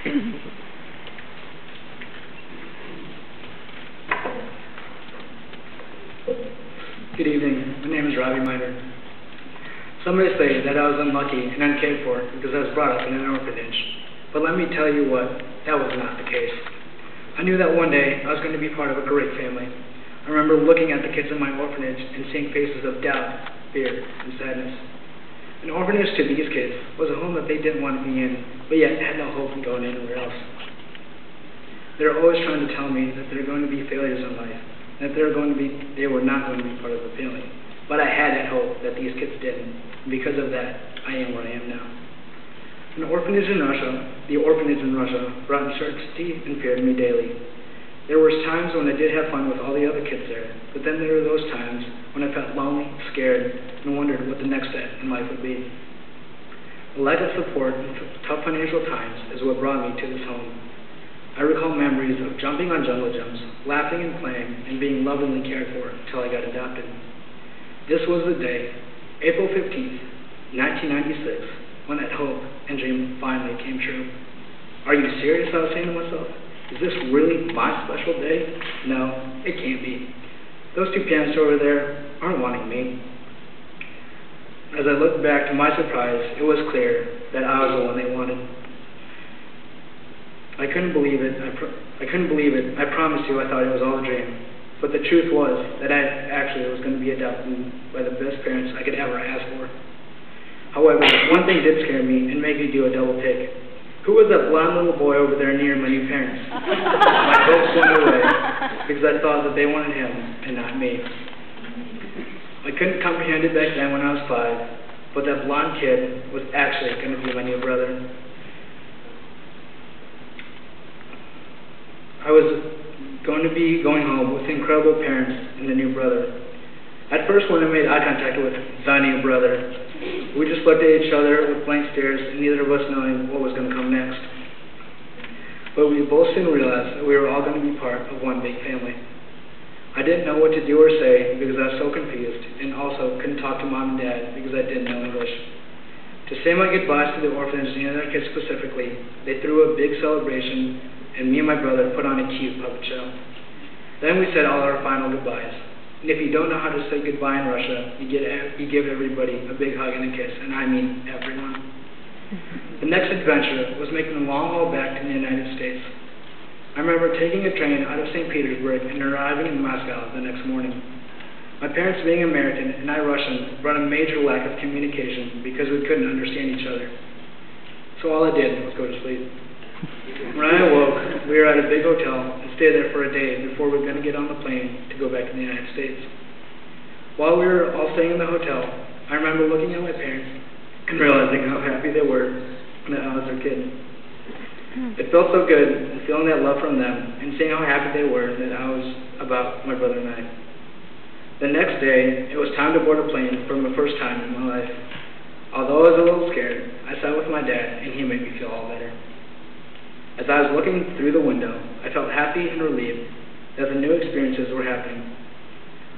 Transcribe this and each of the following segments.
Good evening. My name is Robbie. Some may say that I was unlucky and uncared for because I was brought up in an orphanage. But let me tell you what, that was not the case. I knew that one day I was going to be part of a great family. I remember looking at the kids in my orphanage and seeing faces of doubt, fear, and sadness. An orphanage to these kids was a home that they didn't want to be in, but yet had no hope in going anywhere else. They were always trying to tell me that they're going to be failures in life, that they were not going to be part of the family. But I had that hope that these kids didn't, and because of that, I am where I am now. The orphanage in Russia brought uncertainty and fear to me daily. There were times when I did have fun with all the other kids there, but then there were those times when I felt lonely, scared, and wondered what the next step in life would be. The lack of support in tough financial times is what brought me to this home. I recall memories of jumping on jungle gyms, laughing and playing, and being lovingly cared for until I got adopted. This was the day, April 15th, 1996, when that hope and dream finally came true. Are you serious? I was saying to myself. Is this really my special day? No, it can't be. Those two pianists over there aren't wanting me. As I looked back, to my surprise, it was clear that I was the one they wanted. I couldn't believe it. I promised you I thought it was all a dream. But the truth was that I actually was going to be adopted by the best parents I could ever ask for. However, one thing did scare me and make me do a double take. Who was that blonde little boy over there near my new parents? My hopes went away because I thought that they wanted him and not me. I couldn't comprehend it back then when I was 5, but that blonde kid was actually going to be my new brother. I was going to be going home with incredible parents and a new brother. At first, when I made eye contact with the new brother, we just looked at each other with blank stares, and neither of us knowing what was going to come next. But we both soon realized that we were all going to be part of one big family. I didn't know what to do or say because I was so confused, and also couldn't talk to Mom and Dad because I didn't know English. To say my goodbyes to the orphanage and the other kids specifically, they threw a big celebration, and me and my brother put on a cute puppet show. Then we said all our final goodbyes. And if you don't know how to say goodbye in Russia, you give everybody a big hug and a kiss, and I mean everyone. The next adventure was making the long haul back to the United States. I remember taking a train out of St. Petersburg and arriving in Moscow the next morning. My parents, being American and I Russian, brought a major lack of communication because we couldn't understand each other. So all I did was go to sleep. When I awoke, we were at a big hotel and stayed there for a day before we were going to get on the plane to go back to the United States. While we were all staying in the hotel, I remember looking at my parents and realizing how happy they were that I was their kid. It felt so good and feeling that love from them and seeing how happy they were that I was about my brother and I. The next day, it was time to board a plane for the first time in my life. Although I was a little scared, I sat with my dad and he made me feel all better. As I was looking through the window, I felt happy and relieved that the new experiences were happening.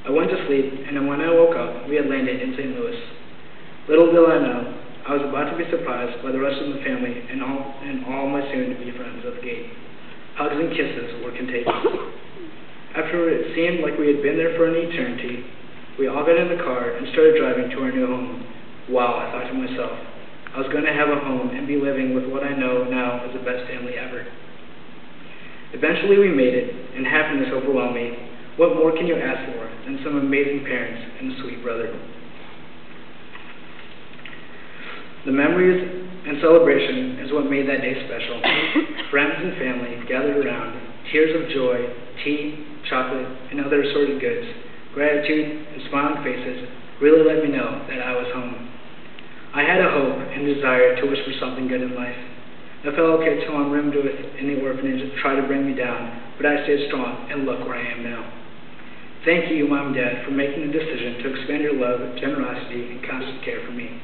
I went to sleep, and when I woke up, we had landed in St. Louis. Little did I know, I was about to be surprised by the rest of the family and all my soon-to-be friends at the gate. Hugs and kisses were contagious. After it seemed like we had been there for an eternity, we all got in the car and started driving to our new home. Wow, I thought to myself. I was going to have a home and be living with what I know now is the best family ever. Eventually we made it, and happiness overwhelmed me. What more can you ask for than some amazing parents and a sweet brother? The memories and celebration is what made that day special. Friends and family gathered around, tears of joy, tea, chocolate, and other assorted goods. Gratitude and smiling faces really let me know that I was home. I had a hope and desire to wish for something good in life. The fellow kids who I'm roomed with in the orphanage tried to bring me down, but I stayed strong, and look where I am now. Thank you, Mom and Dad, for making the decision to expand your love, generosity, and constant care for me.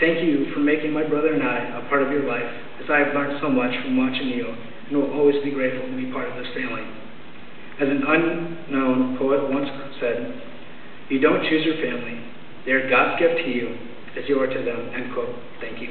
Thank you for making my brother and I a part of your life, as I have learned so much from watching you, and will always be grateful to be part of this family. As an unknown poet once said, "You don't choose your family. They are God's gift to you, as you are to them," end quote. Thank you.